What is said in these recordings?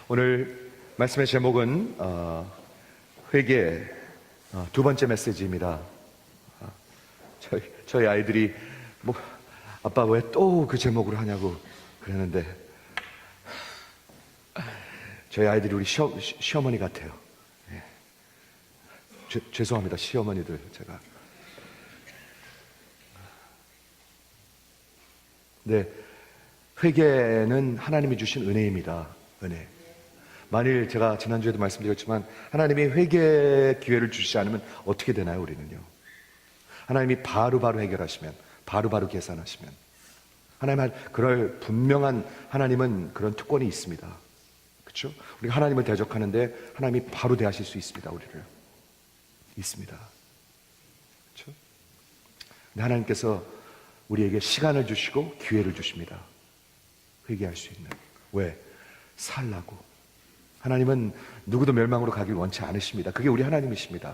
오늘 말씀의 제목은 회개 두 번째 메시지입니다. 저희 아이들이 아빠 왜 또 그 제목으로 하냐고 그러는데 저희 아이들이 우리 시어머니 같아요. 예. 죄송합니다, 시어머니들. 제가 네, 회개는 하나님이 주신 은혜입니다. 은혜. 만일 제가 지난주에도 말씀드렸지만 하나님이 회개 기회를 주시지 않으면 어떻게 되나요? 우리는요, 하나님이 바로바로 해결하시면, 바로바로 계산하시면, 하나님 그럴 분명한, 하나님은 그런 특권이 있습니다. 그렇죠? 우리가 하나님을 대적하는데 하나님이 바로 대하실 수 있습니다. 우리를 있습니다. 그렇죠? 근데 하나님께서 우리에게 시간을 주시고 기회를 주십니다. 회개할 수 있는. 왜? 살라고. 하나님은 누구도 멸망으로 가길 원치 않으십니다. 그게 우리 하나님이십니다.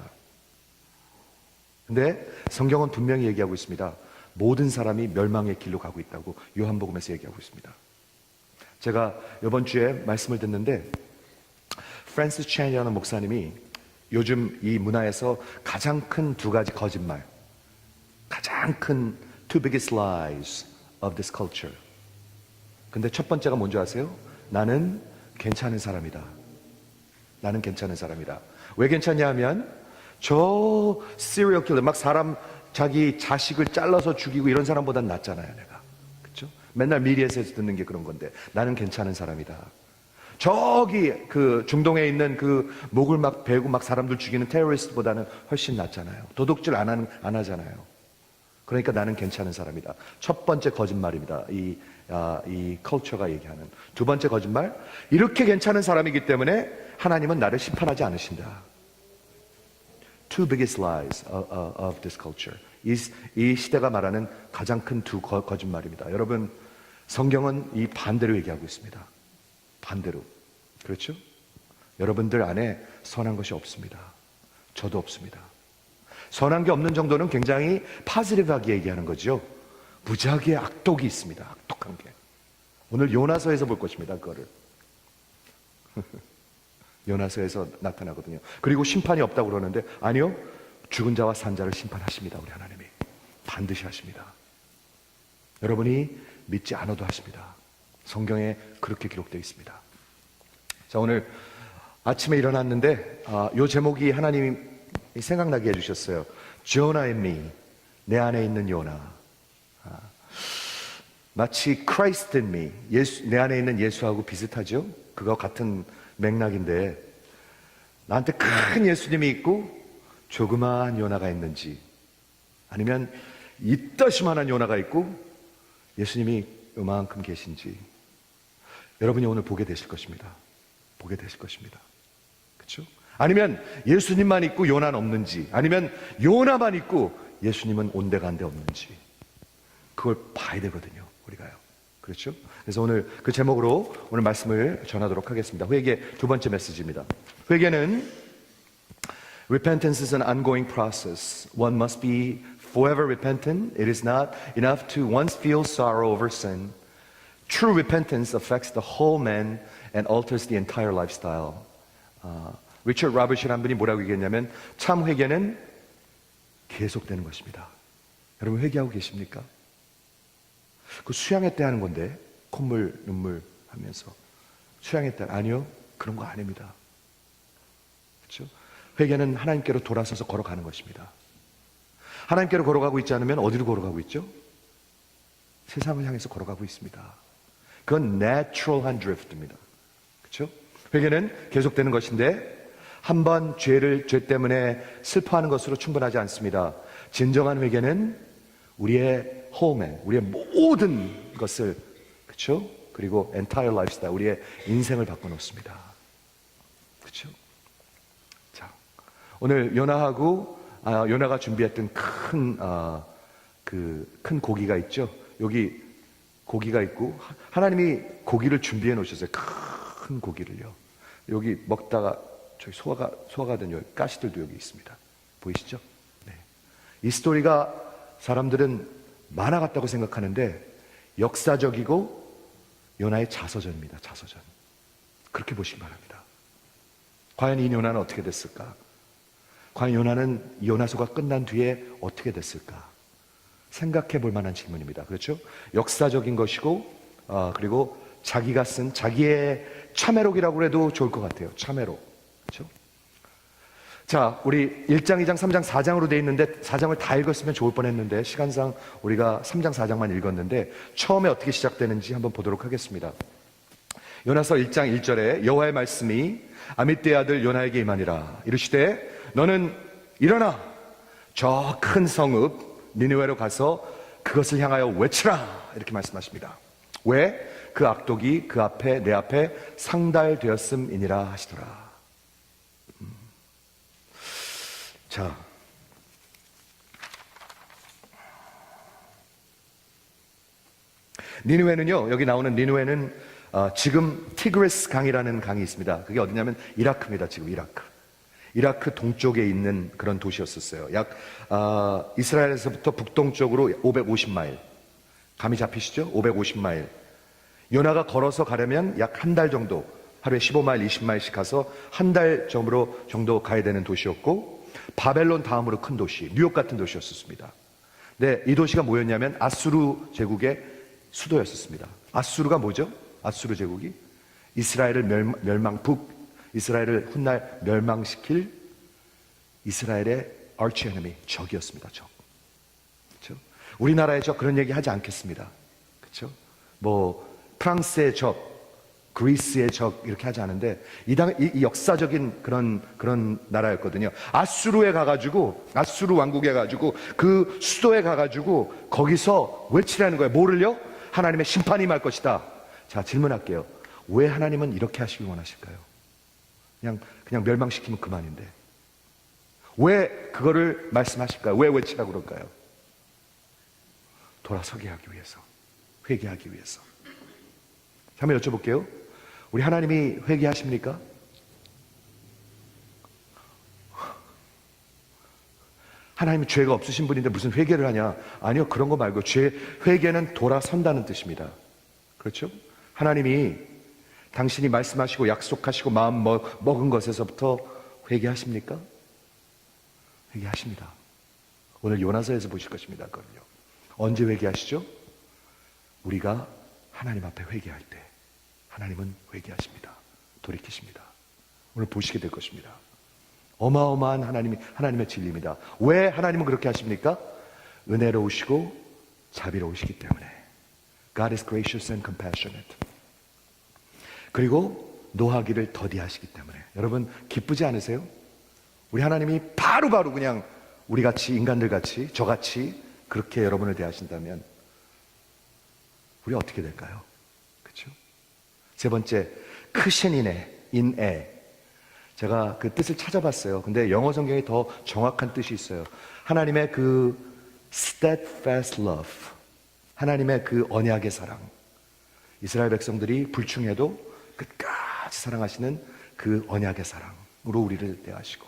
근데 성경은 분명히 얘기하고 있습니다. 모든 사람이 멸망의 길로 가고 있다고 요한복음에서 얘기하고 있습니다. 제가 이번 주에 말씀을 듣는데 프랜시스 챈이라는 목사님이 요즘 이 문화에서 가장 큰 두 가지 거짓말, 가장 큰 two biggest lies of this culture. 근데 첫 번째가 뭔지 아세요? 나는 괜찮은 사람이다. 나는 괜찮은 사람이다. 왜 괜찮냐 하면 저 시리얼 킬러, 막 사람 자기 자식을 잘라서 죽이고 이런 사람보단 낫잖아요, 내가. 그렇죠? 맨날 미디어에서 듣는 게 그런 건데 나는 괜찮은 사람이다. 저기 그 중동에 있는 그 목을 막 베고 막 사람들 죽이는 테러리스트보다는 훨씬 낫잖아요. 도둑질 안 하잖아요. 그러니까 나는 괜찮은 사람이다. 첫 번째 거짓말입니다. 이 컬처가 얘기하는. 두 번째 거짓말, 이렇게 괜찮은 사람이기 때문에 하나님은 나를 심판하지 않으신다. Two biggest lies of this culture. 이 시대가 말하는 가장 큰 두 거짓말입니다. 여러분, 성경은 이 반대로 얘기하고 있습니다. 반대로. 그렇죠? 여러분들 안에 선한 것이 없습니다. 저도 없습니다. 선한 게 없는 정도는 굉장히 파지티브하게 얘기하는 거죠. 무지하게 악독이 있습니다. 악독한 게. 오늘 요나서에서 볼 것입니다. 그거를. 요나서에서 나타나거든요. 그리고 심판이 없다고 그러는데 아니요, 죽은 자와 산 자를 심판하십니다. 우리 하나님이 반드시 하십니다. 여러분이 믿지 않아도 하십니다. 성경에 그렇게 기록되어 있습니다. 자, 오늘 아침에 일어났는데 이 제목이 하나님이 생각나게 해주셨어요. Jonah in me, 내 안에 있는 요나. 마치 Christ in me, 내 안에 있는 예수하고 비슷하죠? 그거 같은 맥락인데, 나한테 큰 예수님이 있고 조그마한 요나가 있는지, 아니면 이따시만한 요나가 있고 예수님이 요만큼 계신지, 여러분이 오늘 보게 되실 것입니다. 보게 되실 것입니다. 그렇죠? 아니면 예수님만 있고 요나는 없는지, 아니면 요나만 있고 예수님은 온데간데 없는지, 그걸 봐야 되거든요, 우리가요. 그렇죠? 그래서 오늘 그 제목으로 오늘 말씀을 전하도록 하겠습니다. 회개 두 번째 메시지입니다. 회개는 Repentance is an ongoing process. One must be forever repentant. It is not enough to once feel sorrow over sin. True repentance affects the whole man and alters the entire lifestyle. 리처드 라버시라는 분이 뭐라고 얘기했냐면, 참 회개는 계속되는 것입니다. 여러분, 회개하고 계십니까? 그 수양회 때 하는 건데, 콧물 눈물 하면서 수양회 때. 아니요, 그런 거 아닙니다. 그렇죠? 회개는 하나님께로 돌아서서 걸어가는 것입니다. 하나님께로 걸어가고 있지 않으면 어디로 걸어가고 있죠? 세상을 향해서 걸어가고 있습니다. 그건 natural한 drift입니다. 그렇죠? 회개는 계속되는 것인데, 한번 죄 때문에 슬퍼하는 것으로 충분하지 않습니다. 진정한 회개는 우리의 whole, 우리의 모든 것을, 그렇죠? 그리고 entire lifestyle, 우리의 인생을 바꿔놓습니다. 그렇죠? 자, 오늘 요나가 준비했던 큰 고기가 있죠. 여기 고기가 있고, 하나님이 고기를 준비해 놓으셨어요. 큰 고기를요. 여기 먹다가 저기 소화가 된 여기 가시들도 여기 있습니다. 보이시죠? 네. 이 스토리가 사람들은 만화 같다고 생각하는데 역사적이고 요나의 자서전입니다. 자서전. 그렇게 보시기 바랍니다. 과연 이 요나는 어떻게 됐을까? 과연 요나는 요나서가 끝난 뒤에 어떻게 됐을까? 생각해 볼 만한 질문입니다. 그렇죠? 역사적인 것이고, 그리고 자기가 쓴 자기의 참회록이라고 해도 좋을 것 같아요. 참회록. 그렇죠? 자, 우리 1장, 2장, 3장, 4장으로 되어 있는데 4장을 다 읽었으면 좋을 뻔했는데 시간상 우리가 3장, 4장만 읽었는데 처음에 어떻게 시작되는지 한번 보도록 하겠습니다. 요나서 1장 1절에 여호와의 말씀이 아미떼의 아들 요나에게 임하니라. 이르시되 너는 일어나 저 큰 성읍 니느웨로 가서 그것을 향하여 외치라. 이렇게 말씀하십니다. 왜? 그 악독이 그 앞에 내 앞에 상달되었음이니라 하시더라. 자, 니느웨는요, 여기 나오는 니느웨는 지금 티그리스 강이라는 강이 있습니다. 그게 어디냐면 이라크입니다. 지금 이라크 동쪽에 있는 그런 도시였었어요. 약 이스라엘에서부터 북동쪽으로 550마일. 감이 잡히시죠? 550마일. 요나가 걸어서 가려면 약 한 달 정도, 하루에 15마일, 20마일씩 가서 한 달 정도 가야 되는 도시였고, 바벨론 다음으로 큰 도시, 뉴욕 같은 도시였었습니다. 근데 이 도시가 뭐였냐면 아수르 제국의 수도였었습니다. 아수르가 뭐죠? 아수르 제국이 이스라엘을 이스라엘을 훗날 멸망시킬 이스라엘의 arch enemy, 적이었습니다. 적. 그렇죠? 우리나라의 적 그런 얘기 하지 않겠습니다. 그렇죠? 뭐 프랑스의 적, 그리스의 적 이렇게 하지 않은데 이 역사적인 그런 나라였거든요. 아수르에 가가지고 아수르 왕국에 가지고 그 수도에 가가지고 거기서 외치라는 거예요. 뭐를요? 하나님의 심판이 임할 것이다. 자, 질문할게요. 왜 하나님은 이렇게 하시길 원하실까요? 그냥 멸망시키면 그만인데 왜 그거를 말씀하실까요? 왜 외치라고 그럴까요? 돌아서게 하기 위해서, 회개하기 위해서. 한번 여쭤볼게요. 우리 하나님이 회개하십니까? 하나님이 죄가 없으신 분인데 무슨 회개를 하냐? 아니요, 그런 거 말고 회개는 돌아선다는 뜻입니다. 그렇죠? 하나님이 당신이 말씀하시고 약속하시고 마음 먹은 것에서부터 회개하십니까? 회개하십니다. 오늘 요나서에서 보실 것입니다. 그럼요. 언제 회개하시죠? 우리가 하나님 앞에 회개할 때 하나님은 회개하십니다. 돌이키십니다. 오늘 보시게 될 것입니다. 어마어마한 하나님의 진리입니다. 왜 하나님은 그렇게 하십니까? 은혜로우시고 자비로우시기 때문에. God is gracious and compassionate. 그리고 노하기를 더디하시기 때문에. 여러분 기쁘지 않으세요? 우리 하나님이 바로바로 그냥 우리같이 인간들같이 저같이 그렇게 여러분을 대하신다면 우리 어떻게 될까요? 그렇죠? 세 번째, 크신이네. 제가 그 뜻을 찾아봤어요. 근데 영어 성경에 더 정확한 뜻이 있어요. 하나님의 그 steadfast love, 하나님의 그 언약의 사랑. 이스라엘 백성들이 불충해도 끝까지 사랑하시는 그 언약의 사랑으로 우리를 대하시고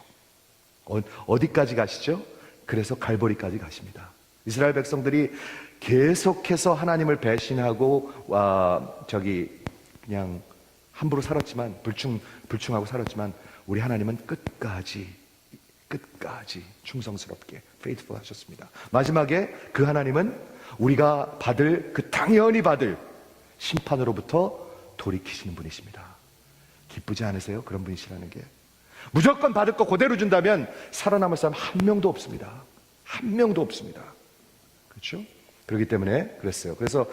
어디까지 가시죠? 그래서 갈보리까지 가십니다. 이스라엘 백성들이 계속해서 하나님을 배신하고 그냥 함부로 살았지만 불충하고 살았지만 우리 하나님은 끝까지 충성스럽게 faithful 하셨습니다. 마지막에 그 하나님은 우리가 당연히 받을 심판으로부터 돌이키시는 분이십니다. 기쁘지 않으세요? 그런 분이시라는 게. 무조건 받을 거 그대로 준다면 살아남을 사람 한 명도 없습니다. 한 명도 없습니다. 그렇죠? 그렇기 때문에 그랬어요. 그래서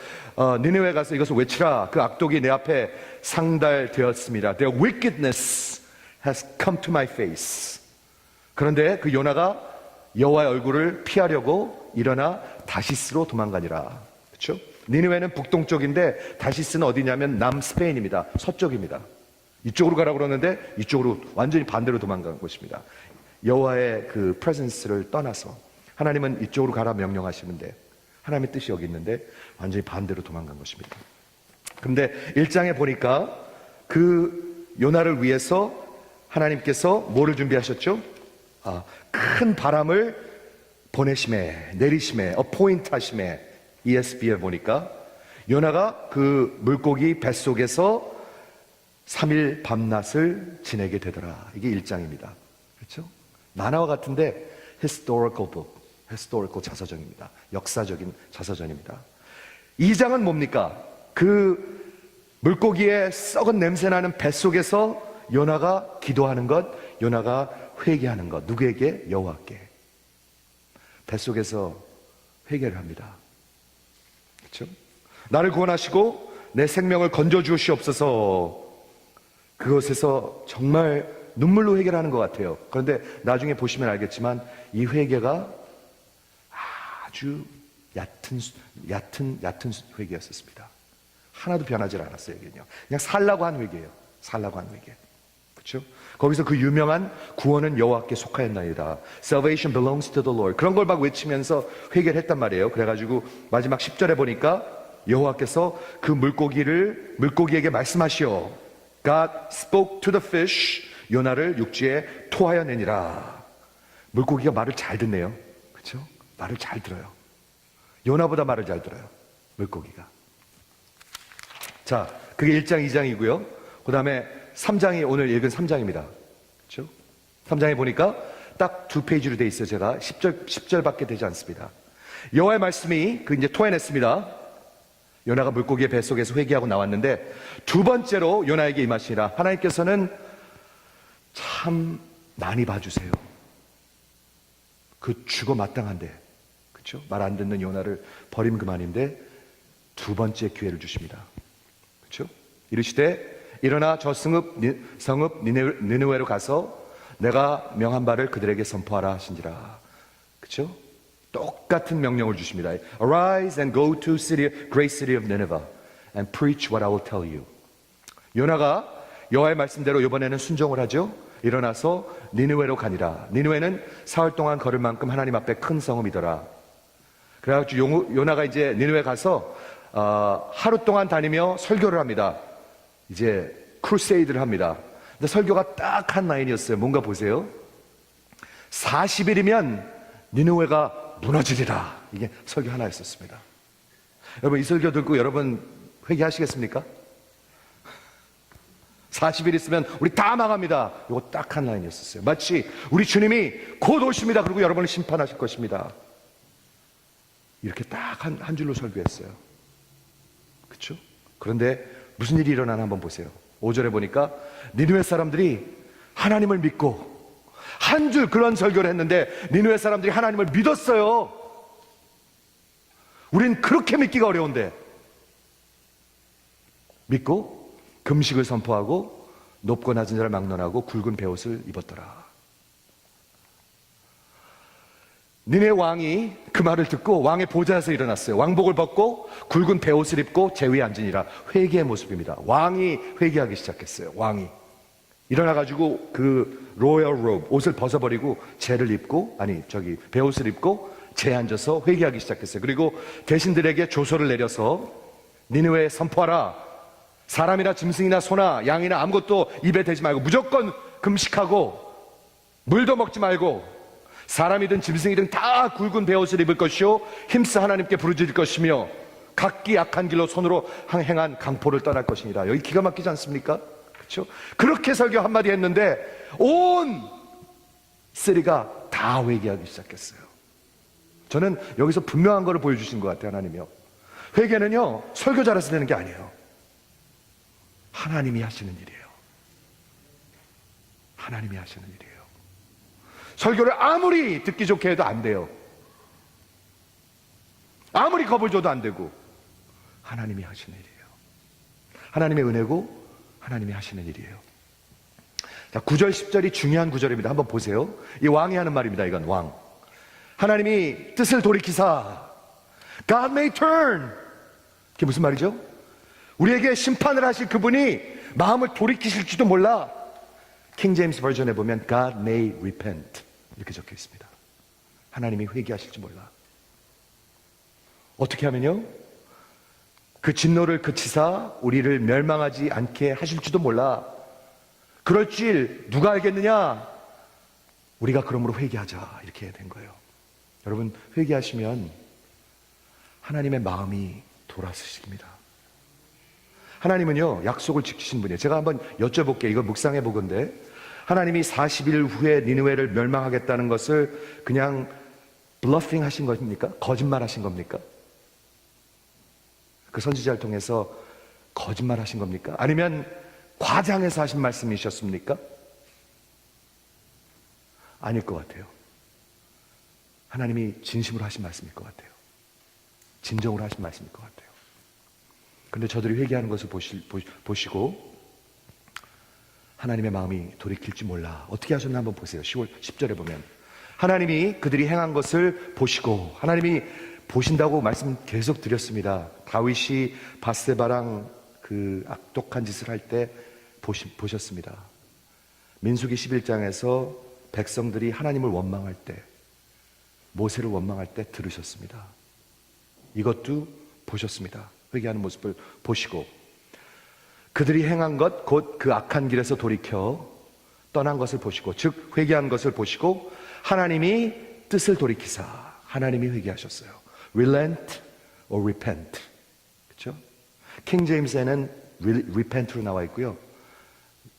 니느웨 가서 이것을 외치라. 그 악독이 내 앞에 상달되었습니다. Their wickedness has come to my face. 그런데 그 요나가 여호와의 얼굴을 피하려고 일어나 다시스로 도망가니라. 그렇죠? 니느웨는 북동쪽인데 다시스는 어디냐면 남스페인입니다. 서쪽입니다. 이쪽으로 가라고 그러는데 이쪽으로 완전히 반대로 도망간 곳입니다. 여호와의 그 프레젠스를 떠나서 하나님은 이쪽으로 가라 명령하시는데 하나님의 뜻이 여기 있는데 완전히 반대로 도망간 것입니다. 그런데 1장에 보니까 그 요나를 위해서 하나님께서 뭐를 준비하셨죠? 큰 바람을 내리심에 어포인트 하심에 ESV에 보니까 요나가 그 물고기 뱃속에서 3일 밤낮을 지내게 되더라. 이게 1장입니다. 그렇죠? 만화와 같은데 historical book, historical 자서전입니다. 역사적인 자서전입니다. 2장은 뭡니까? 그 물고기의 썩은 냄새나는 뱃속에서 요나가 기도하는 것, 요나가 회개하는 것. 누구에게? 여호와께. 뱃속에서 회개를 합니다. 그렇죠? 나를 구원하시고 내 생명을 건져 주시옵소서. 그것에서 정말 눈물로 회개하는 것 같아요. 그런데 나중에 보시면 알겠지만 이 회개가 아주 얕은 회개였었습니다. 하나도 변하지 않았어요. 여기는요. 그냥 살라고 한 회개예요. 살라고 한 회개. 그렇죠? 거기서 그 유명한 구원은 여호와께 속하였나이다. Salvation belongs to the Lord. 그런 걸 막 외치면서 회개를 했단 말이에요. 그래가지고 마지막 10절에 보니까 여호와께서 그 물고기에게 말씀하시오. God spoke to the fish. 요나를 육지에 토하여 내니라. 물고기가 말을 잘 듣네요. 그렇죠? 말을 잘 들어요. 요나보다 말을 잘 들어요. 물고기가. 자, 그게 1장, 2장이고요. 그 다음에 3장이 오늘 읽은 3장입니다. 그렇죠? 3장에 보니까 딱 2페이지로 돼 있어요. 제가 10절밖에 되지 않습니다. 여호와의 말씀이 이제 토해냈습니다. 요나가 물고기의 뱃속에서 회개하고 나왔는데 두 번째로 요나에게 임하시니라. 하나님께서는 참 많이 봐주세요. 그 죽어 마땅한데, 그렇죠? 말 안 듣는 요나를 버림 그만인데 두 번째 기회를 주십니다. 그렇죠? 이르시되 일어나 저 성읍 니느웨로 가서 내가 명한 바를 그들에게 선포하라 하신지라. 그렇죠? 똑같은 명령을 주십니다. Arise and go to great city of Nineveh and preach what I will tell you. 요나가 여호와의 말씀대로 이번에는 순종을 하죠. 일어나서 니느웨로 가니라. 니느웨는 사흘 동안 걸을 만큼 하나님 앞에 큰 성읍이더라. 그래가지고 요나가 이제 니느웨 가서 하루 동안 다니며 설교를 합니다. 이제 크루세이드를 합니다. 근데 설교가 딱 한 라인이었어요. 뭔가 보세요. 40일이면 니느웨가 무너지리라. 이게 설교 하나였었습니다. 여러분 이 설교 듣고 여러분 회개하시겠습니까? 40일 있으면 우리 다 망합니다. 이거 딱 한 라인이었었어요. 마치 우리 주님이 곧 오십니다. 그리고 여러분을 심판하실 것입니다. 이렇게 딱 한 줄로 설교했어요. 그렇죠? 그런데 무슨 일이 일어나나 한번 보세요. 5절에 보니까 니느웨 사람들이 하나님을 믿고 한 줄 그런 설교를 했는데 니느웨 사람들이 하나님을 믿었어요. 우린 그렇게 믿기가 어려운데 믿고 금식을 선포하고 높고 낮은 자를 막론하고 굵은 베옷을 입었더라. 니네 왕이 그 말을 듣고 왕의 보좌에서 일어났어요. 왕복을 벗고 굵은 베옷을 입고 제 위에 앉으니라. 회개의 모습입니다. 왕이 회개하기 시작했어요. 왕이 일어나가지고 그 로열 로브 옷을 벗어버리고 베옷을 입고 제에 앉아서 회개하기 시작했어요. 그리고 대신들에게 조서를 내려서 니느웨에 선포하라. 사람이나 짐승이나 소나 양이나 아무것도 입에 대지 말고 무조건 금식하고 물도 먹지 말고 사람이든 짐승이든 다 굵은 베옷을 입을 것이요 힘써 하나님께 부르짖을 것이며 각기 악한 길로 손으로 행한 강포를 떠날 것이니라. 여기 기가 막히지 않습니까? 그렇죠? 그렇게 설교 한마디 했는데 온 쓰리가 다 회개하기 시작했어요. 저는 여기서 분명한 거를 보여주신 것 같아요. 하나님이요. 회개는요 설교 잘해서 되는 게 아니에요. 하나님이 하시는 일이에요. 하나님이 하시는 일이에요. 설교를 아무리 듣기 좋게 해도 안 돼요. 아무리 겁을 줘도 안 되고 하나님이 하시는 일이에요. 하나님의 은혜고 하나님이 하시는 일이에요. 자, 9절 10절이 중요한 구절입니다. 한번 보세요. 이 왕이 하는 말입니다. 이건 왕. 하나님이 뜻을 돌이키사 God may turn. 그게 무슨 말이죠? 우리에게 심판을 하실 그분이 마음을 돌이키실지도 몰라. 킹 제임스 버전에 보면 God may repent 이렇게 적혀 있습니다. 하나님이 회개하실지 몰라. 어떻게 하면요? 그 진노를 그치사 우리를 멸망하지 않게 하실지도 몰라. 그럴 줄 누가 알겠느냐? 우리가 그러므로 회개하자 이렇게 된 거예요. 여러분 회개하시면 하나님의 마음이 돌아서십니다. 하나님은요, 약속을 지키신 분이에요. 제가 한번 여쭤볼게요. 이거 묵상해 보건데, 하나님이 40일 후에 니느웨를 멸망하겠다는 것을 그냥 블러핑 하신 겁니까? 거짓말 하신 겁니까? 그 선지자를 통해서 거짓말 하신 겁니까? 아니면 과장해서 하신 말씀이셨습니까? 아닐 것 같아요. 하나님이 진심으로 하신 말씀일 것 같아요. 진정으로 하신 말씀일 것 같아요. 근데 저들이 회개하는 것을 보시고 하나님의 마음이 돌이킬지 몰라. 어떻게 하셨나 한번 보세요. 10절에 보면 하나님이 그들이 행한 것을 보시고, 하나님이 보신다고 말씀 계속 드렸습니다. 다윗이 밧세바랑 그 악독한 짓을 할 때 보셨습니다. 민수기 11장에서 백성들이 하나님을 원망할 때, 모세를 원망할 때 들으셨습니다. 이것도 보셨습니다. 회개하는 모습을 보시고, 그들이 행한 것, 곧 그 악한 길에서 돌이켜 떠난 것을 보시고, 즉 회개한 것을 보시고 하나님이 뜻을 돌이키사 하나님이 회개하셨어요. Relent or repent. 그렇죠? 킹 제임스에는 repent로 나와 있고요.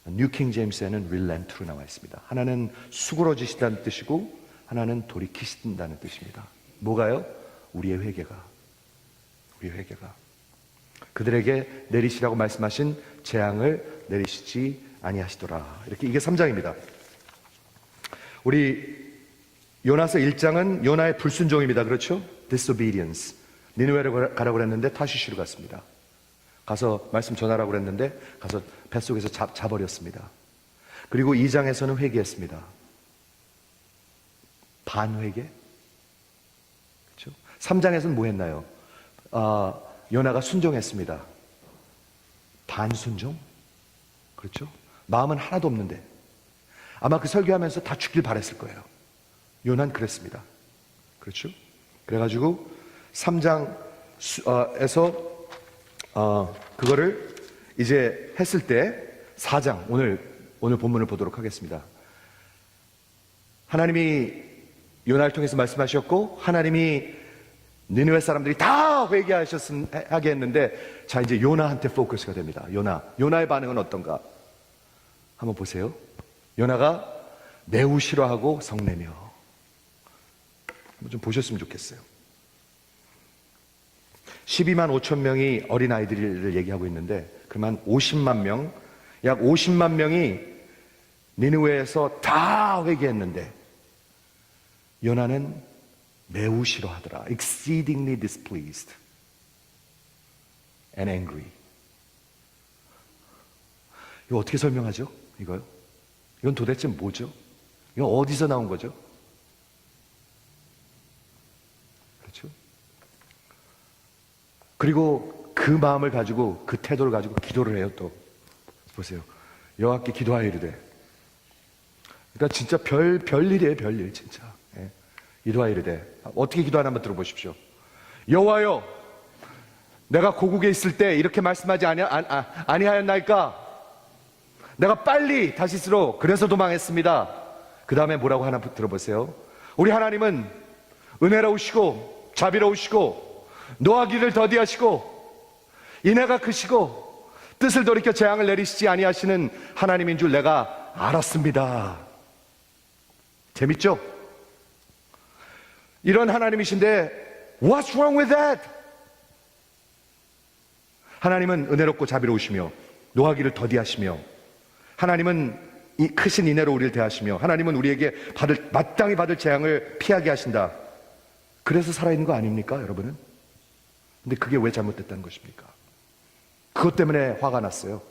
뉴 킹 제임스에는 relent로 나와 있습니다. 하나는 수그러지시다는 뜻이고 하나는 돌이키신다는 뜻입니다. 뭐가요? 우리의 회개가. 그들에게 내리시라고 말씀하신 재앙을 내리시지 아니하시더라. 이렇게, 이게 3장입니다. 우리 요나서 1장은 요나의 불순종입니다. 그렇죠? disobedience. 니느웨로 가라고 그랬는데 타시시로 갔습니다. 가서 말씀 전하라고 그랬는데 가서 뱃속에서 자버렸습니다. 그리고 2장에서는 회개했습니다. 반회개? 그렇죠? 3장에서는 뭐 했나요? 요나가 순종했습니다. 반순종? 그렇죠? 마음은 하나도 없는데 아마 그 설교하면서 다 죽길 바랬을 거예요. 요나는 그랬습니다. 그렇죠? 그래가지고 3장에서 그거를 이제 했을 때 4장, 오늘 본문을 보도록 하겠습니다. 하나님이 요나를 통해서 말씀하셨고 하나님이 니느웨 사람들이 다 회개하게 했는데, 자 이제 요나한테 포커스가 됩니다. 요나의 반응은 어떤가? 한번 보세요. 요나가 매우 싫어하고 성내며. 좀 보셨으면 좋겠어요. 12만 5천 명이 어린아이들을 얘기하고 있는데, 그러면 50만 명, 약 50만 명이 니느웨에서 다 회개했는데 요나는 매우 싫어하더라. exceedingly displeased and angry. 이거 어떻게 설명하죠? 이거요? 이건 도대체 뭐죠? 이건 어디서 나온 거죠? 그렇죠? 그리고 그 마음을 가지고, 그 태도를 가지고 기도를 해요. 또 보세요. 여호와께 기도하이르되. 그러니까 진짜 별일이에요. 별일 진짜. 예. 기도하이르되. 어떻게 기도하나 한번 들어보십시오. 여호와여, 내가 고국에 있을 때 이렇게 말씀하지 아니하였나이까? 내가 빨리 다시스로 그래서 도망했습니다. 그 다음에 뭐라고 하나 들어보세요. 우리 하나님은 은혜로우시고 자비로우시고 노하기를 더디하시고 인애가 크시고 뜻을 돌이켜 재앙을 내리시지 아니하시는 하나님인 줄 내가 알았습니다. 재밌죠? 이런 하나님이신데 What's wrong with that? 하나님은 은혜롭고 자비로우시며 노하기를 더디하시며 하나님은 이 크신 인애로 우리를 대하시며 하나님은 우리에게 마땅히 받을 재앙을 피하게 하신다. 그래서 살아있는 거 아닙니까, 여러분은? 근데 그게 왜 잘못됐다는 것입니까? 그것 때문에 화가 났어요.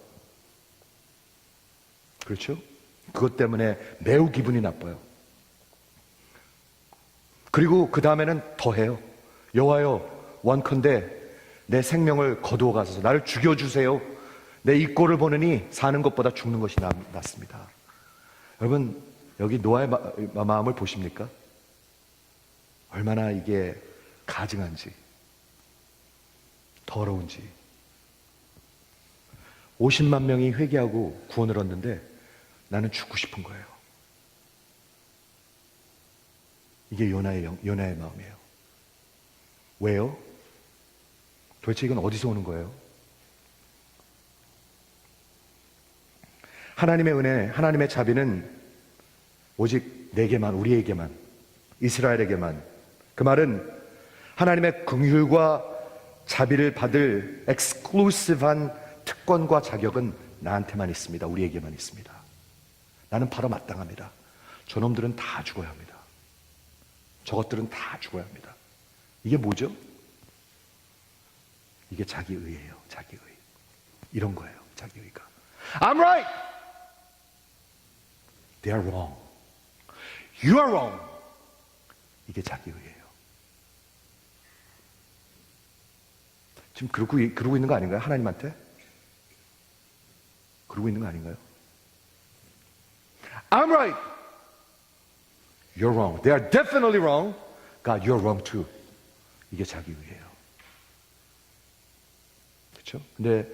그렇죠? 그것 때문에 매우 기분이 나빠요. 그리고 그 다음에는 더해요. 여호와여, 원컨대 내 생명을 거두어 가소서. 나를 죽여주세요. 내 이 꼴을 보느니 사는 것보다 죽는 것이 낫습니다. 여러분, 여기 노아의 마음을 보십니까? 얼마나 이게 가증한지, 더러운지. 50만 명이 회개하고 구원을 얻는데 나는 죽고 싶은 거예요. 이게 요나의 마음이에요. 왜요? 도대체 이건 어디서 오는 거예요? 하나님의 은혜, 하나님의 자비는 오직 내게만, 우리에게만, 이스라엘에게만. 그 말은 하나님의 긍휼과 자비를 받을 엑스클루시브한 특권과 자격은 나한테만 있습니다. 우리에게만 있습니다. 나는 바로 마땅합니다. 저놈들은 다 죽어야 합니다. 저것들은 다 죽어야 합니다. 이게 뭐죠? 이게 자기의예요. 자기의. 이런 거예요. 자기의가. I'm right. They are wrong. You are wrong. 이게 자기의예요. 지금 그러고 있는 거 아닌가요? 하나님한테? 그러고 있는 거 아닌가요? I'm right. You're wrong. They are definitely wrong. God, you're wrong too. 이게 자기의예요. 그렇죠? 근데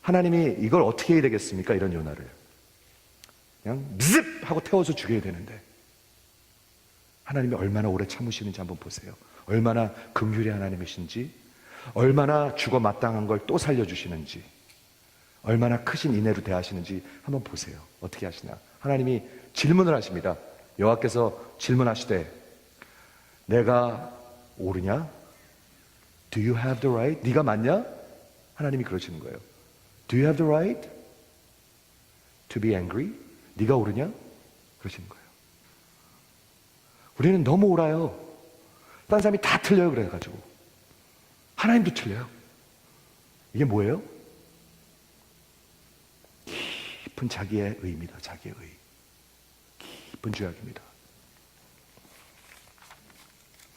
하나님이 이걸 어떻게 해야 되겠습니까? 이런 요나를 그냥 즙 하고 태워서 죽여야 되는데 하나님이 얼마나 오래 참으시는지 한번 보세요. 얼마나 긍휼의 하나님이신지, 얼마나 죽어 마땅한 걸 또 살려주시는지, 얼마나 크신 인애로 대하시는지 한번 보세요. 어떻게 하시나? 하나님이 질문을 하십니다. 여호와께서 질문하시되 내가 옳으냐? Do you have the right? 네가 맞냐? 하나님이 그러시는 거예요. Do you have the right to be angry? 네가 옳으냐? 그러시는 거예요. 우리는 너무 옳아요. 다른 사람이 다 틀려요. 그래가지고 하나님도 틀려요. 이게 뭐예요? 깊은 자기의 의입니다. 자기의 의. 깊은 죄악입니다.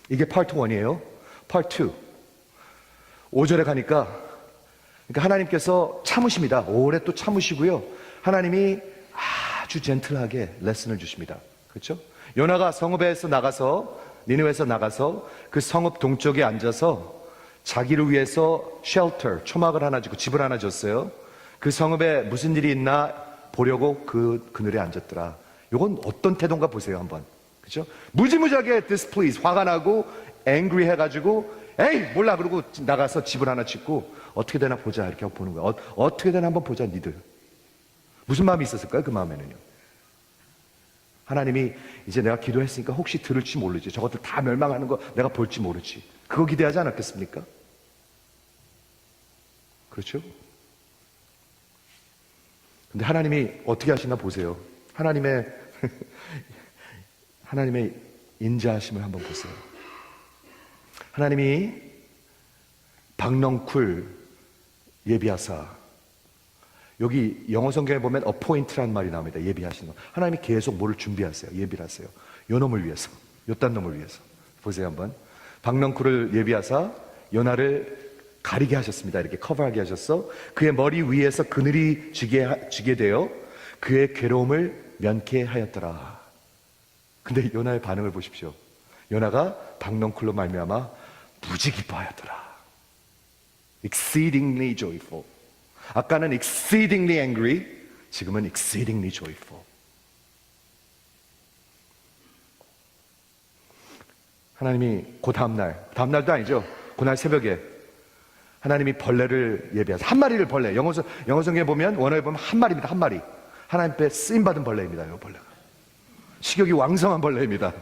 이게 파트 1이에요. 파트 2. 5절에 가니까 그러니까 하나님께서 참으십니다. 오래 또 참으시고요. 하나님이 아주 젠틀하게 레슨을 주십니다. 그렇죠? 요나가 성읍에서 나가서 니느웨에서 나가서 그 성읍 동쪽에 앉아서 자기를 위해서 쉘터, 초막을 하나 주고 집을 하나 줬어요. 그 성읍에 무슨 일이 있나 보려고 그 그늘에 앉았더라. 이건 어떤 태도인가 보세요 한번. 그렇죠? 무지무지하게 displeased, 화가 나고 angry 해가지고 에이 몰라 그러고 나가서 집을 하나 짓고 어떻게 되나 보자 이렇게 하고 보는 거야. 어떻게 되나 한번 보자 니들. 무슨 마음이 있었을까요? 그 마음에는요. 하나님이 이제 내가 기도했으니까 혹시 들을지 모르지. 저것들 다 멸망하는 거 내가 볼지 모르지. 그거 기대하지 않았겠습니까? 그렇죠? 근데 하나님이 어떻게 하시나 보세요. 하나님의 인자하심을 한번 보세요. 하나님이 박넝쿨 예비하사, 여기 영어 성경에 보면 appoint라는 말이 나옵니다. 예비하시는 거. 하나님이 계속 뭐를 준비하세요. 예비를 하세요. 요 놈을 위해서, 요딴 놈을 위해서. 보세요 한번. 박넝쿨을 예비하사 요나를 가리게 하셨습니다. 이렇게 커버하게 하셨어. 그의 머리 위에서 그늘이 지게 되어 그의 괴로움을 면케하였더라. 근데 요나의 반응을 보십시오. 요나가 박넝쿨로 말미암아 무지 기뻐하였더라. Exceedingly joyful. 아까는 exceedingly angry, 지금은 exceedingly joyful. 하나님이 그 다음날도 아니죠. 그날 새벽에 하나님이 벌레를 예비하사, 한 마리를 벌레, 영어 성경에 보면, 원어에 보면 한 마리입니다. 한 마리. 하나님 앞에 쓰임받은 벌레입니다. 이 벌레가 식욕이 왕성한 벌레입니다.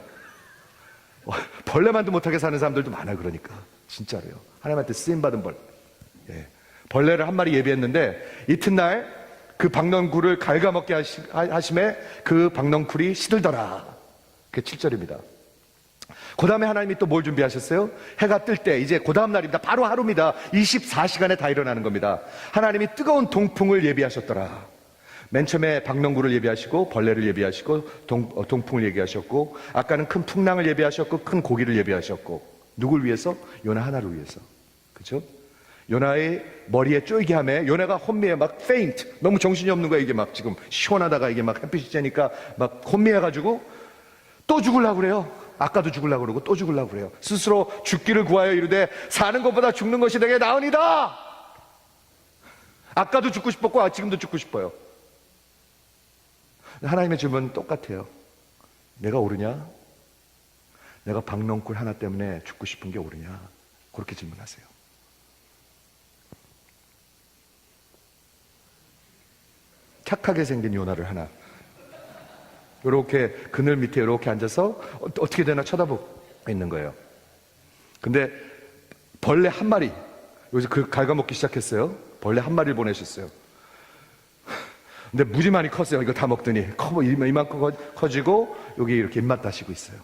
벌레만도 못하게 사는 사람들도 많아요. 그러니까 진짜로요. 하나님한테 쓰임받은 벌레. 예. 벌레를 한 마리 예비했는데 이튿날 그 박넝쿨을 갉아먹게 하심에 그 박넝쿨이 시들더라. 그게 7절입니다. 그 다음에 하나님이 또 뭘 준비하셨어요? 해가 뜰 때, 이제 그 다음 날입니다. 바로 하루입니다. 24시간에 다 일어나는 겁니다. 하나님이 뜨거운 동풍을 예비하셨더라. 맨 처음에 박넝쿨을 예비하시고 벌레를 예비하시고 동풍을 예비하셨고, 아까는 큰 풍랑을 예비하셨고 큰 고기를 예비하셨고, 누굴 위해서? 요나 하나를 위해서. 그렇죠? 요나의 머리에 쫄기함에 요나가 혼미해 막 faint, 너무 정신이 없는 거야. 이게 막 지금 시원하다가 이게 막 햇빛이 쬐니까 막 혼미해가지고 또 죽으려고 그래요. 아까도 죽으려고 그러고 또 죽으려고 그래요. 스스로 죽기를 구하여 이르되 사는 것보다 죽는 것이 내게 나으니다. 아까도 죽고 싶었고 지금도 죽고 싶어요. 하나님의 질문은 똑같아요. 내가 옳으냐? 내가 박넝쿨 하나 때문에 죽고 싶은 게 옳으냐? 그렇게 질문하세요. 착하게 생긴 요나를 하나 이렇게 그늘 밑에 이렇게 앉아서 어떻게 되나 쳐다보고 있는 거예요. 근데 벌레 한 마리, 여기서 그 갉아먹기 시작했어요. 벌레 한 마리를 보내셨어요. 근데 무지 많이 컸어요. 이거 다 먹더니 이만큼 커지고 여기 이렇게 입맛 다시고 있어요.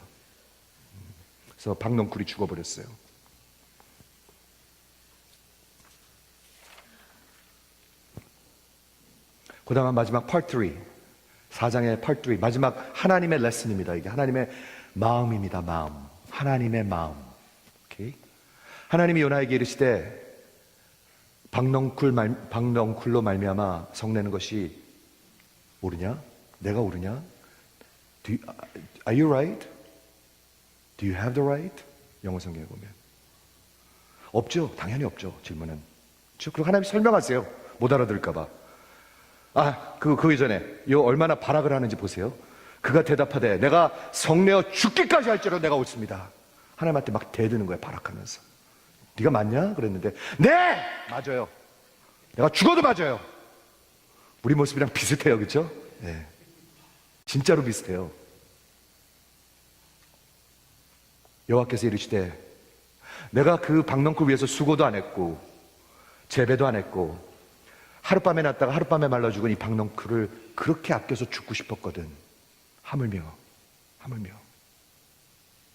그래서 박넝쿨이 죽어버렸어요. 그 다음 마지막 part 3, 4장의 part 3, 마지막 하나님의 레슨입니다. 이게 하나님의 마음입니다. 마음, 하나님의 마음. 오케이? 하나님이 요나에게 이르시되 박넝쿨로 말미암아 성내는 것이 옳으냐? 내가 옳으냐? Are you right? Do you have the right? 영어 성경에 보면 없죠. 당연히 없죠. 질문은. 그리고 하나님이 설명하세요. 못 알아들을까 봐. 그 이전에 요 얼마나 발악을 하는지 보세요. 그가 대답하되 내가 성내어 죽기까지 할지라도 내가 옳습니다. 하나님한테 막 대드는 거예요. 발악하면서. 네가 맞냐? 그랬는데 네! 맞아요. 내가 죽어도 맞아요. 우리 모습이랑 비슷해요. 그렇죠? 네. 진짜로 비슷해요. 여호와께서 이르시되 내가 그 박넝쿨 위해서 수고도 안 했고 재배도 안 했고 하룻밤에 났다가 하룻밤에 말라 죽은 이 박넝쿨을 그렇게 아껴서 죽고 싶었거든. 하물며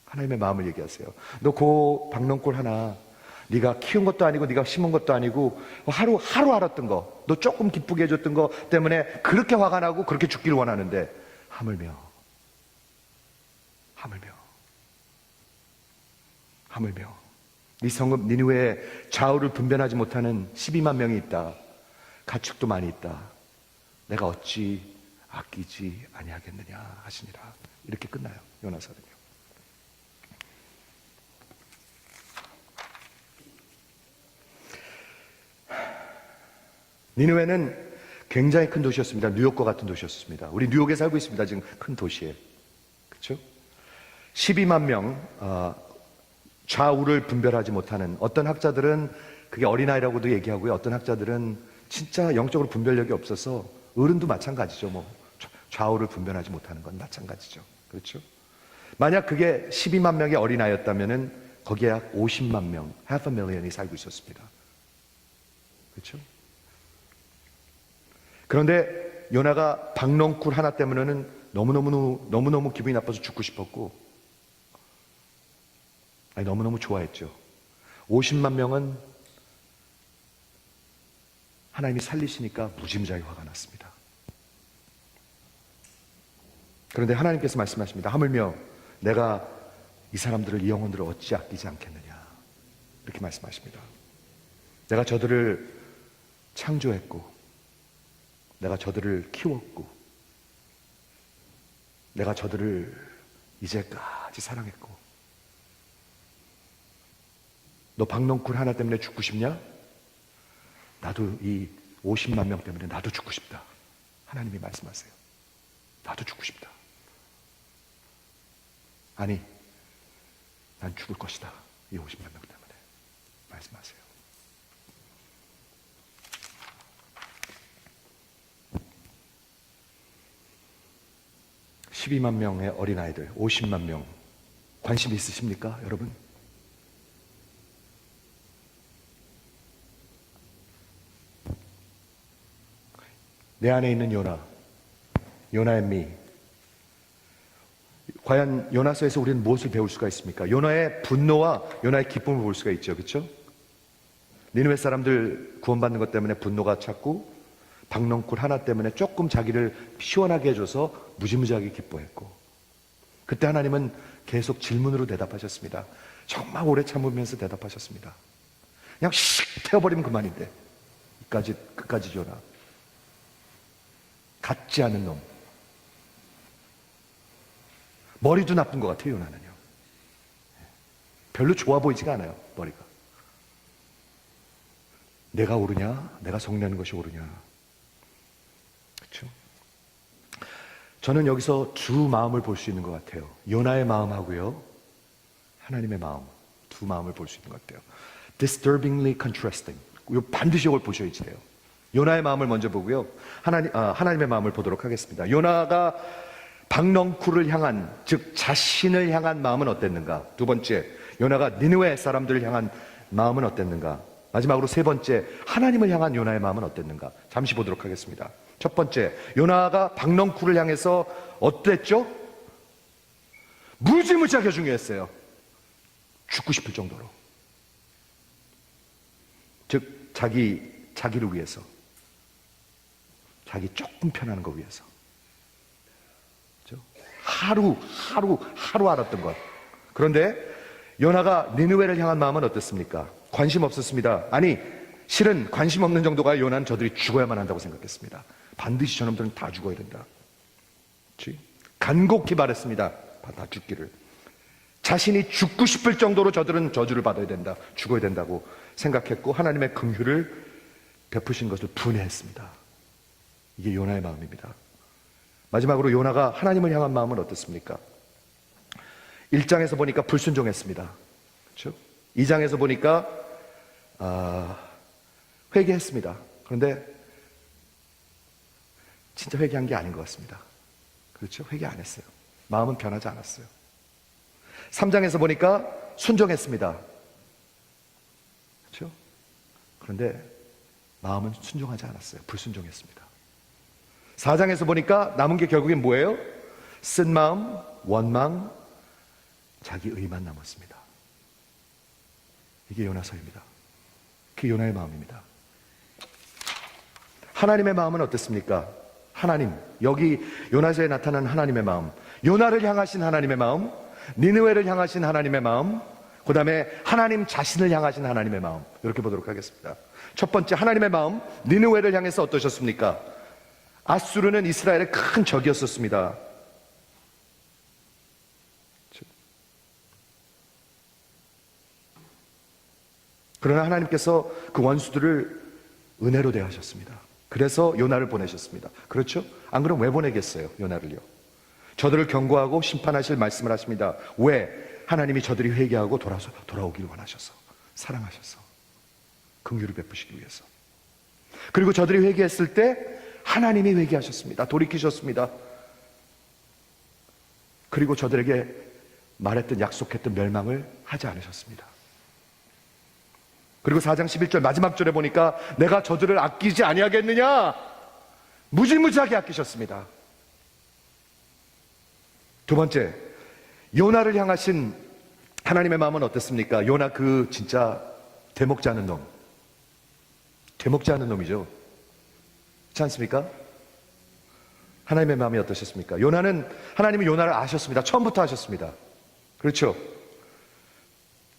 하나님의 마음을 얘기하세요. 너 그 박넝쿨 하나 네가 키운 것도 아니고 네가 심은 것도 아니고 하루 알았던 거, 너 조금 기쁘게 해줬던 거 때문에 그렇게 화가 나고 그렇게 죽기를 원하는데 하물며 네 성읍 니느웨에 좌우를 분별하지 못하는 12만 명이 있다. 가축도 많이 있다. 내가 어찌 아끼지 아니하겠느냐 하시니라. 이렇게 끝나요. 요나서는요. 니느웨는 굉장히 큰 도시였습니다. 뉴욕과 같은 도시였습니다. 우리 뉴욕에 살고 있습니다. 지금 큰 도시에. 그렇죠? 12만 명 좌우를 분별하지 못하는, 어떤 학자들은 그게 어린아이라고도 얘기하고요. 어떤 학자들은 진짜 영적으로 분별력이 없어서 어른도 마찬가지죠. 뭐 좌우를 분별하지 못하는 건 마찬가지죠. 그렇죠? 만약 그게 12만 명의 어린아이였다면은 거기에 약 50만 명, half a million이 살고 있었습니다. 그렇죠? 그런데 요나가 박넝쿨 하나 때문에는 너무너무 기분이 나빠서 죽고 싶었고, 너무너무 좋아했죠. 50만 명은 하나님이 살리시니까 무지무지하게 화가 났습니다. 그런데 하나님께서 말씀하십니다. 하물며 내가 이 사람들을, 이 영혼들을 어찌 아끼지 않겠느냐, 이렇게 말씀하십니다. 내가 저들을 창조했고, 내가 저들을 키웠고, 내가 저들을 이제까지 사랑했고, 너 박넝쿨 하나 때문에 죽고 싶냐? 나도 이 50만 명 때문에 나도 죽고 싶다. 하나님이 말씀하세요. 나도 죽고 싶다. 아니, 난 죽을 것이다. 이 50만 명 때문에 말씀하세요. (12만) 명의 어린아이들, 50만 명 관심 있으십니까, 여러분? 내 안에 있는 요나, 요나 앤 미. 과연 요나서에서 우리는 무엇을 배울 수가 있습니까? 요나의 분노와 요나의 기쁨을 볼 수가 있죠. 그렇죠? 니느웨 사람들 구원받는 것 때문에 분노가 찼고, 박넝쿨 하나 때문에 조금 자기를 시원하게 해줘서 무지무지하게 기뻐했고, 그때 하나님은 계속 질문으로 대답하셨습니다. 정말 오래 참으면서 대답하셨습니다. 그냥 씩 태워버리면 그만인데, 끝까지 요나. 같지 않은 놈. 머리도 나쁜 것 같아요, 요나는요. 별로 좋아 보이지가 않아요, 머리가. 내가 옳으냐? 내가 성내는 것이 옳으냐? 그렇죠? 저는 여기서 두 마음을 볼 수 있는 것 같아요. 요나의 마음하고요, 하나님의 마음, 두 마음을 볼 수 있는 것 같아요. Disturbingly contrasting. 이거 반드시 이걸 보셔야지 돼요. 요나의 마음을 먼저 보고요. 하나님의 마음을 보도록 하겠습니다. 요나가 박넝쿨을 향한, 즉 자신을 향한 마음은 어땠는가? 두 번째, 요나가 니느웨 사람들을 향한 마음은 어땠는가? 마지막으로 세 번째, 하나님을 향한 요나의 마음은 어땠는가? 잠시 보도록 하겠습니다. 첫 번째, 요나가 박넝쿨을 향해서 어땠죠? 무지무지하게 중요했어요. 죽고 싶을 정도로. 즉 자기를 위해서, 자기 조금 편안한 거 위해서, 그렇죠? 하루 알았던 것. 그런데 요나가 니느웨를 향한 마음은 어땠습니까? 관심 없었습니다. 아니, 실은 관심 없는 정도가 요나는 저들이 죽어야만 한다고 생각했습니다. 반드시 저놈들은 다 죽어야 된다. 그렇지? 간곡히 바랬습니다. 다 죽기를. 자신이 죽고 싶을 정도로 저들은 저주를 받아야 된다, 죽어야 된다고 생각했고, 하나님의 긍휼을 베푸신 것을 분해했습니다. 이게 요나의 마음입니다. 마지막으로 요나가 하나님을 향한 마음은 어떻습니까? 1장에서 보니까 불순종했습니다. 그렇죠? 2장에서 보니까 회개했습니다. 그런데 진짜 회개한 게 아닌 것 같습니다. 그렇죠? 회개 안 했어요. 마음은 변하지 않았어요. 3장에서 보니까 순종했습니다. 그렇죠? 그런데 마음은 순종하지 않았어요. 불순종했습니다. 4장에서 보니까 남은 게 결국엔 뭐예요? 쓴 마음, 원망, 자기 의만 남았습니다. 이게 요나서입니다. 그게 요나의 마음입니다. 하나님의 마음은 어땠습니까? 하나님, 여기 요나서에 나타난 하나님의 마음, 요나를 향하신 하나님의 마음, 니느웨를 향하신 하나님의 마음, 그 다음에 하나님 자신을 향하신 하나님의 마음, 이렇게 보도록 하겠습니다. 첫 번째, 하나님의 마음, 니느웨를 향해서 어떠셨습니까? 아수르는 이스라엘의 큰 적이었었습니다. 그러나 하나님께서 그 원수들을 은혜로 대하셨습니다. 그래서 요나를 보내셨습니다. 그렇죠? 안 그럼 왜 보내겠어요, 요나를요? 저들을 경고하고 심판하실 말씀을 하십니다. 왜? 하나님이 저들이 회개하고 돌아오기를 원하셔서, 사랑하셔서, 긍휼을 베푸시기 위해서. 그리고 저들이 회개했을 때 하나님이 회개하셨습니다. 돌이키셨습니다. 그리고 저들에게 말했던, 약속했던 멸망을 하지 않으셨습니다. 그리고 4장 11절 마지막 절에 보니까 내가 저들을 아끼지 아니하겠느냐, 무지무지하게 아끼셨습니다. 두 번째, 요나를 향하신 하나님의 마음은 어땠습니까? 요나 그 진짜 되먹지 않은 놈, 되먹지 않은 놈이죠. 그렇지 않습니까? 하나님의 마음이 어떠셨습니까? 하나님이 요나를 아셨습니다. 처음부터 아셨습니다. 그렇죠?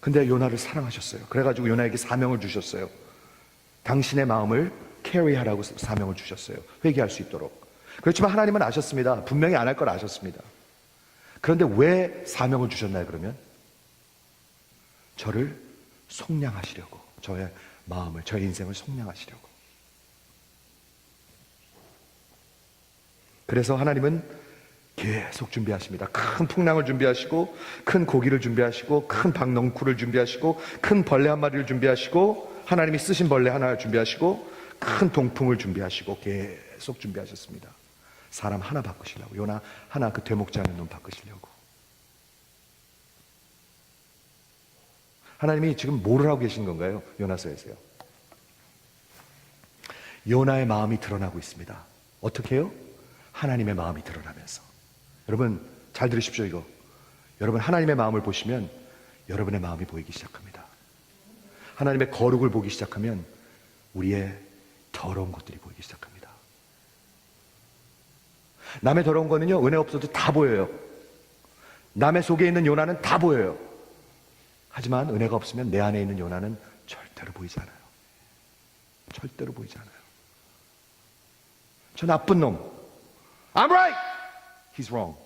근데 요나를 사랑하셨어요. 그래가지고 요나에게 사명을 주셨어요. 당신의 마음을 캐리하라고 사명을 주셨어요. 회개할 수 있도록. 그렇지만 하나님은 아셨습니다. 분명히 안 할 걸 아셨습니다. 그런데 왜 사명을 주셨나요, 그러면? 저를 속량하시려고, 저의 마음을, 저의 인생을 속량하시려고. 그래서 하나님은 계속 준비하십니다. 큰 풍랑을 준비하시고, 큰 고기를 준비하시고, 큰 박넝쿨을 준비하시고, 큰 벌레 한 마리를 준비하시고, 하나님이 쓰신 벌레 하나를 준비하시고, 큰 동풍을 준비하시고, 계속 준비하셨습니다. 사람 하나 바꾸시려고, 요나 하나, 그 되먹지 않은 놈 바꾸시려고. 하나님이 지금 뭐를 하고 계신 건가요? 요나서에서요. 요나의 마음이 드러나고 있습니다. 어떻게 해요? 하나님의 마음이 드러나면서. 여러분 잘 들으십시오. 이거 여러분 하나님의 마음을 보시면 여러분의 마음이 보이기 시작합니다. 하나님의 거룩을 보기 시작하면 우리의 더러운 것들이 보이기 시작합니다. 남의 더러운 거는요, 은혜 없어도 다 보여요. 남의 속에 있는 요나는 다 보여요. 하지만 은혜가 없으면 내 안에 있는 요나는 절대로 보이지 않아요. 절대로 보이지 않아요. 저 나쁜 놈, I'm right, he's wrong.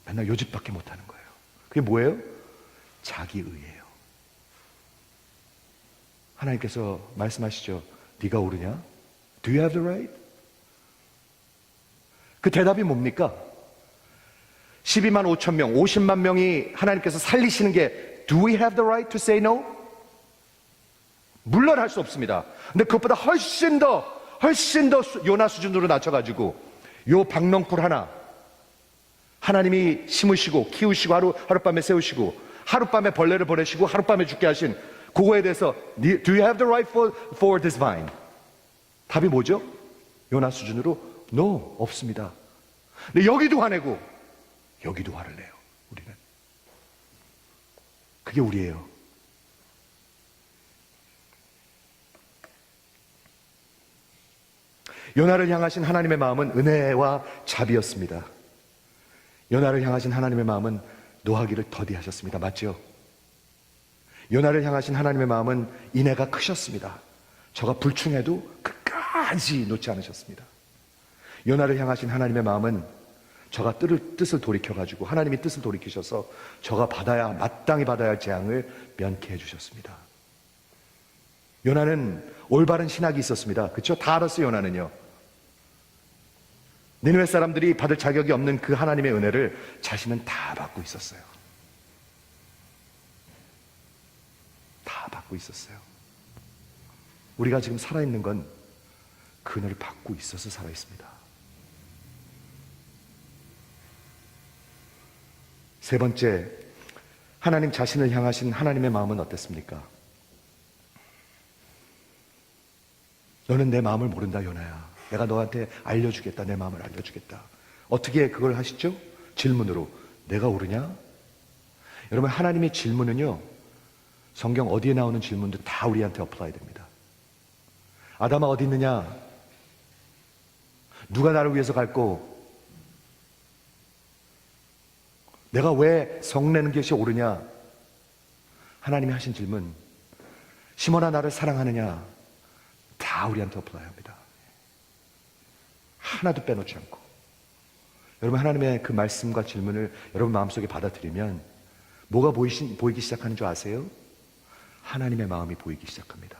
맨날 요집밖에 못하는 거예요. 그게 뭐예요? 자기의예요. 하나님께서 말씀하시죠. 네가 옳으냐? Do you have the right? 그 대답이 뭡니까? 12만 5천 명, 50만 명이 하나님께서 살리시는 게 Do we have the right to say no? 물론 할 수 없습니다. 근데 그것보다 훨씬 더 훨씬 더 요나 수준으로 낮춰가지고 요 박넝쿨 하나 하나님이 심으시고 키우시고 하룻밤에 세우시고 하룻밤에 벌레를 보내시고 하룻밤에 죽게 하신 그거에 대해서 Do you have the right for this vine? 답이 뭐죠? 요나 수준으로 No, 없습니다. 근데 여기도 화내고 여기도 화를 내요. 우리는 그게 우리예요. 요나를 향하신 하나님의 마음은 은혜와 자비였습니다. 요나를 향하신 하나님의 마음은 노하기를 더디하셨습니다. 맞죠? 요나를 향하신 하나님의 마음은 인애가 크셨습니다. 저가 불충해도 끝까지 놓지 않으셨습니다. 요나를 향하신 하나님의 마음은 저가 뜻을 돌이켜가지고 하나님이 뜻을 돌이키셔서 저가 마땅히 받아야 할 재앙을 면케해 주셨습니다. 요나는 올바른 신학이 있었습니다. 그렇죠? 다 알았어요. 요나는요. 니느웨 사람들이 받을 자격이 없는 그 하나님의 은혜를 자신은 다 받고 있었어요. 다 받고 있었어요. 우리가 지금 살아있는 건 그 은혜를 받고 있어서 살아있습니다. 세 번째, 하나님 자신을 향하신 하나님의 마음은 어땠습니까? 너는 내 마음을 모른다, 요나야. 내가 너한테 알려주겠다. 내 마음을 알려주겠다. 어떻게 그걸 하시죠? 질문으로. 내가 옳으냐? 여러분, 하나님의 질문은요, 성경 어디에 나오는 질문도 다 우리한테 어플라이 됩니다. 아담아 어디 있느냐? 누가 나를 위해서 갈고? 내가 왜 성내는 것이 옳으냐? 하나님이 하신 질문. 시몬아 나를 사랑하느냐? 다 우리한테 어플라이 합니다. 하나도 빼놓지 않고. 여러분, 하나님의 그 말씀과 질문을 여러분 마음속에 받아들이면 뭐가 보이기 시작하는 줄 아세요? 하나님의 마음이 보이기 시작합니다.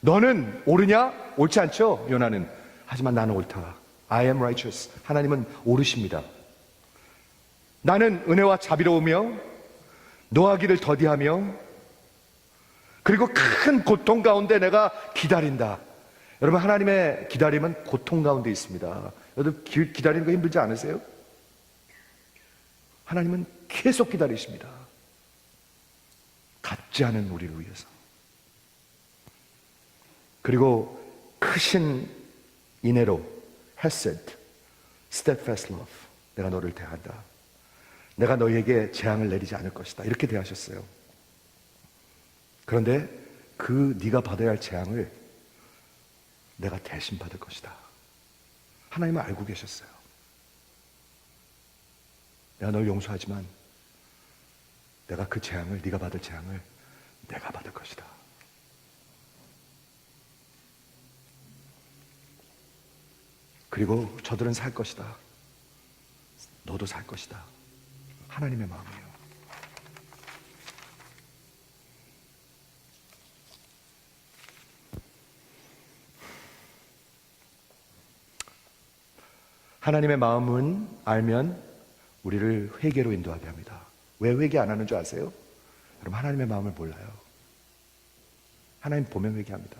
너는 옳으냐? 옳지 않죠? 요나는. 하지만 나는 옳다. I am righteous. 하나님은 옳으십니다. 나는 은혜와 자비로우며 노하기를 더디하며 그리고 큰 고통 가운데 내가 기다린다. 여러분, 하나님의 기다림은 고통 가운데 있습니다. 여러분, 기다리는 거 힘들지 않으세요? 하나님은 계속 기다리십니다. 갖지 않은 우리를 위해서. 그리고 크신 인애로 hesed, steadfast love. 내가 너를 대한다. 내가 너희에게 재앙을 내리지 않을 것이다. 이렇게 대하셨어요. 그런데 그 네가 받아야 할 재앙을 내가 대신 받을 것이다. 하나님은 알고 계셨어요. 내가 널 용서하지만 내가 그 재앙을, 네가 받을 재앙을 내가 받을 것이다. 그리고 저들은 살 것이다. 너도 살 것이다. 하나님의 마음이에요. 하나님의 마음은 알면 우리를 회개로 인도하게 합니다. 왜 회개 안 하는 줄 아세요? 여러분, 하나님의 마음을 몰라요. 하나님 보면 회개합니다.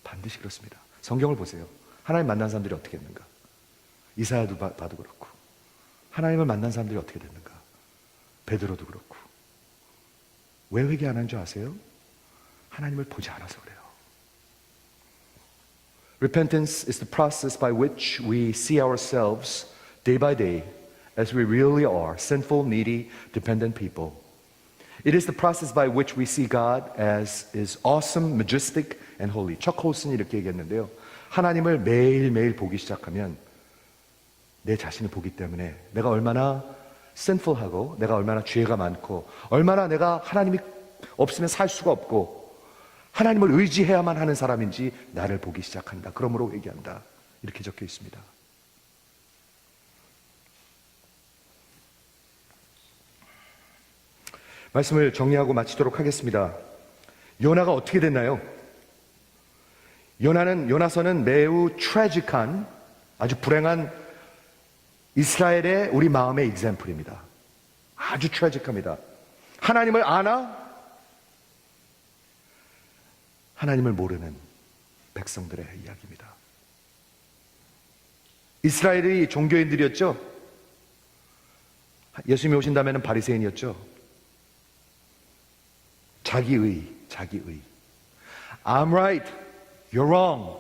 반드시 그렇습니다. 성경을 보세요. 하나님 만난 사람들이 어떻게 했는가? 이사야도 봐도 그렇고, 하나님을 만난 사람들이 어떻게 됐는가? 베드로도 그렇고. 왜 회개 안 하는 줄 아세요? 하나님을 보지 않아서 그래요. Repentance is the process by which we see ourselves day by day as we really are, sinful, needy, dependent people. It is the process by which we see God as is awesome, majestic, and holy. 척 홀슨이 이렇게 얘기했는데요. 하나님을 매일매일 보기 시작하면 내 자신을 보기 때문에 내가 얼마나 sinful하고 내가 얼마나 죄가 많고 얼마나 내가 하나님이 없으면 살 수가 없고 하나님을 의지해야만 하는 사람인지 나를 보기 시작한다. 그러므로 회개한다. 이렇게 적혀 있습니다. 말씀을 정리하고 마치도록 하겠습니다. 요나가 어떻게 됐나요? 요나서는 매우 트래직한, 아주 불행한 이스라엘의 우리 마음의 example입니다. 아주 트래직합니다. 하나님을 아나? 하나님을 모르는 백성들의 이야기입니다. 이스라엘이 종교인들이었죠. 예수님이 오신 다음에는 바리새인이었죠. 자기의. I'm right, you're wrong.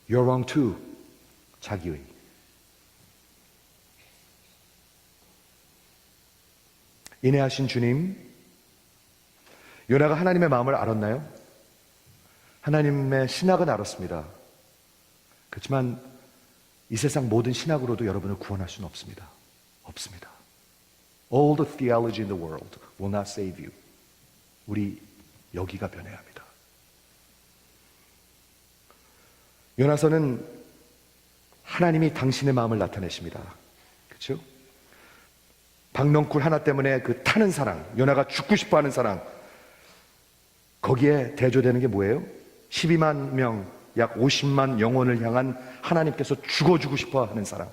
You're wrong too. 자기의. 인내하신 주님, 요나가 하나님의 마음을 알았나요? 하나님의 신학은 알았습니다. 그렇지만 이 세상 모든 신학으로도 여러분을 구원할 수는 없습니다. 없습니다. All the theology in the world will not save you. 우리 여기가 변해야 합니다. 요나서는 하나님이 당신의 마음을 나타내십니다. 그렇죠? 박넝쿨 하나 때문에 그 타는 사랑, 요나가 죽고 싶어하는 사랑, 거기에 대조되는 게 뭐예요? 12만 명, 약 50만 영혼을 향한 하나님께서 죽어주고 싶어하는 사랑,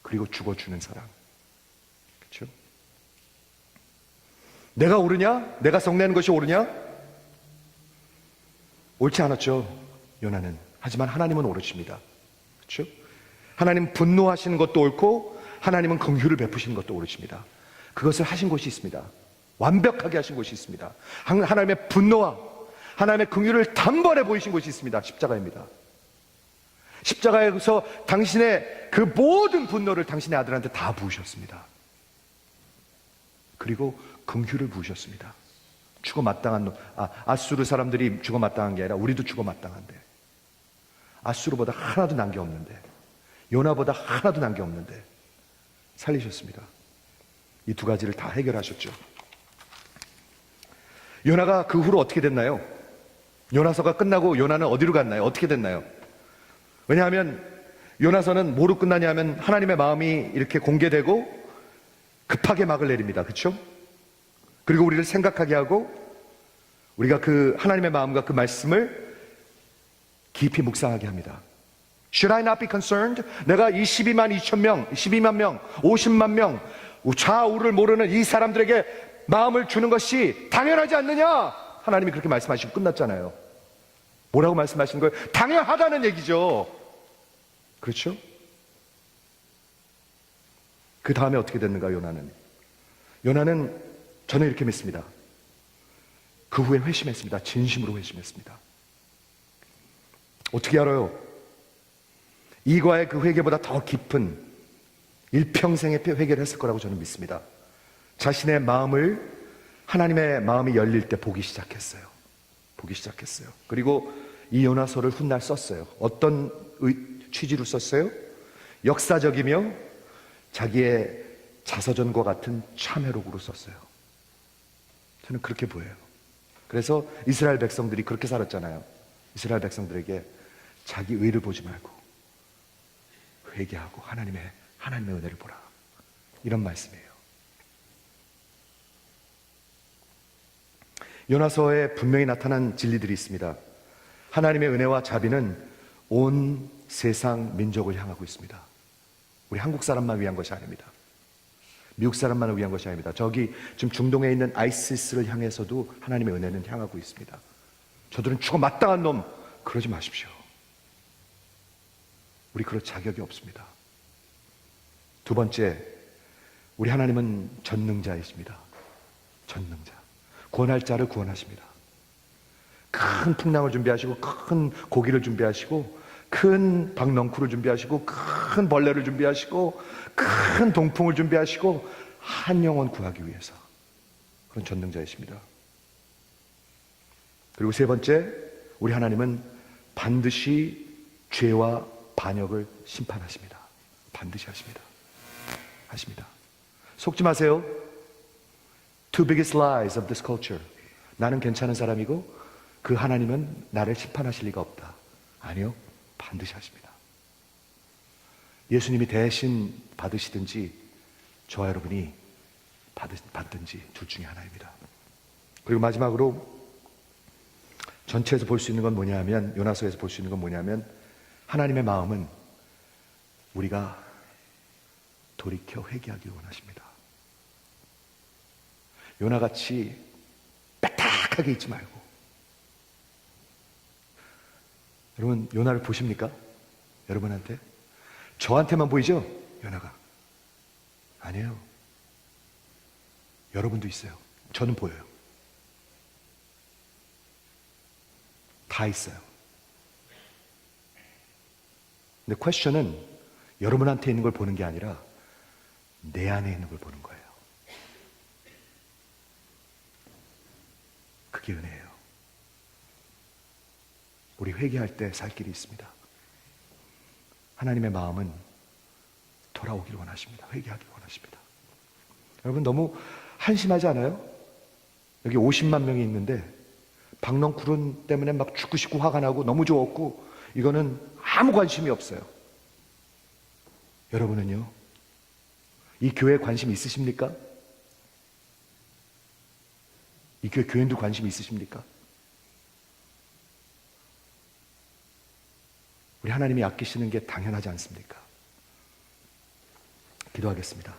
그리고 죽어주는 사랑. 그렇죠? 내가 옳으냐? 내가 성내는 것이 옳으냐? 옳지 않았죠, 요나는. 하지만 하나님은 옳으십니다. 그렇죠? 하나님 분노하시는 것도 옳고 하나님은 긍휼을 베푸시는 것도 옳으십니다. 그것을 하신 곳이 있습니다. 완벽하게 하신 곳이 있습니다. 하나님의 분노와 하나님의 긍휼을 단번에 보이신 곳이 있습니다. 십자가입니다. 십자가에서 당신의 그 모든 분노를 당신의 아들한테 다 부으셨습니다. 그리고 긍휼을 부으셨습니다. 죽어 마땅한 놈. 아수르 사람들이 죽어 마땅한 게 아니라 우리도 죽어 마땅한데, 아수르보다 하나도 난 게 없는데, 요나보다 하나도 난 게 없는데 살리셨습니다. 이 두 가지를 다 해결하셨죠. 요나가 그 후로 어떻게 됐나요? 요나서가 끝나고 요나는 어디로 갔나요? 어떻게 됐나요? 왜냐하면 요나서는 뭐로 끝나냐면 하나님의 마음이 이렇게 공개되고 급하게 막을 내립니다. 그렇죠? 그리고 우리를 생각하게 하고 우리가 그 하나님의 마음과 그 말씀을 깊이 묵상하게 합니다. Should I not be concerned? 내가 이 12만 2천 명, 12만 명, 50만 명 좌우를 모르는 이 사람들에게 마음을 주는 것이 당연하지 않느냐? 하나님이 그렇게 말씀하시고 끝났잖아요. 뭐라고 말씀하시는 거예요? 당연하다는 얘기죠. 그렇죠? 그 다음에 어떻게 됐는가, 요나는? 요나는 저는 이렇게 믿습니다. 그 후에 회심했습니다. 진심으로 회심했습니다. 어떻게 알아요? 이과의 그 회개보다 더 깊은 일평생의 회개를 했을 거라고 저는 믿습니다. 자신의 마음을, 하나님의 마음이 열릴 때 보기 시작했어요. 그리고 이 요나서를 훗날 썼어요. 어떤 취지로 썼어요? 역사적이며 자기의 자서전과 같은 참회록으로 썼어요. 저는 그렇게 보여요. 그래서 이스라엘 백성들이 그렇게 살았잖아요. 이스라엘 백성들에게 자기 의를 보지 말고 회개하고 하나님의 은혜를 보라, 이런 말씀이에요. 요나서에 분명히 나타난 진리들이 있습니다. 하나님의 은혜와 자비는 온 세상 민족을 향하고 있습니다. 우리 한국 사람만 위한 것이 아닙니다. 미국 사람만을 위한 것이 아닙니다. 저기 지금 중동에 있는 아이시스를 향해서도 하나님의 은혜는 향하고 있습니다. 저들은 죽어 마땅한 놈, 그러지 마십시오. 우리 그럴 자격이 없습니다. 두 번째, 우리 하나님은 전능자이십니다. 전능자. 구원할 자를 구원하십니다. 큰 풍랑을 준비하시고, 큰 고기를 준비하시고, 큰 박넝쿨을 준비하시고, 큰 벌레를 준비하시고, 큰 동풍을 준비하시고, 한 영혼 구하기 위해서. 그런 전능자이십니다. 그리고 세 번째, 우리 하나님은 반드시 죄와 반역을 심판하십니다. 반드시 하십니다. 속지 마세요. Two biggest lies of this culture. 나는 괜찮은 사람이고 그 하나님은 나를 심판하실 리가 없다. 아니요, 반드시 하십니다. 예수님이 대신 받으시든지 저와 여러분이 받든지 둘 중에 하나입니다. 그리고 마지막으로 전체에서 볼 수 있는 건 뭐냐면, 요나서에서 볼 수 있는 건 뭐냐면, 하나님의 마음은 우리가 돌이켜 회개하기 원하십니다. 요나같이 빼딱하게 있지 말고. 여러분, 요나를 보십니까? 여러분한테? 저한테만 보이죠? 요나가. 아니에요. 여러분도 있어요. 저는 보여요. 다 있어요. 근데 퀘스천은 여러분한테 있는 걸 보는 게 아니라 내 안에 있는 걸 보는 거예요. 그게 은혜예요. 우리 회개할 때 살 길이 있습니다. 하나님의 마음은 돌아오기를 원하십니다. 회개하기를 원하십니다. 여러분, 너무 한심하지 않아요? 여기 50만 명이 있는데 박넝쿨은 때문에 막 죽고 싶고 화가 나고 너무 좋았고, 이거는 아무 관심이 없어요. 여러분은요? 이 교회에 관심 있으십니까? 이 교회 교인들 관심 있으십니까? 우리 하나님이 아끼시는 게 당연하지 않습니까? 기도하겠습니다.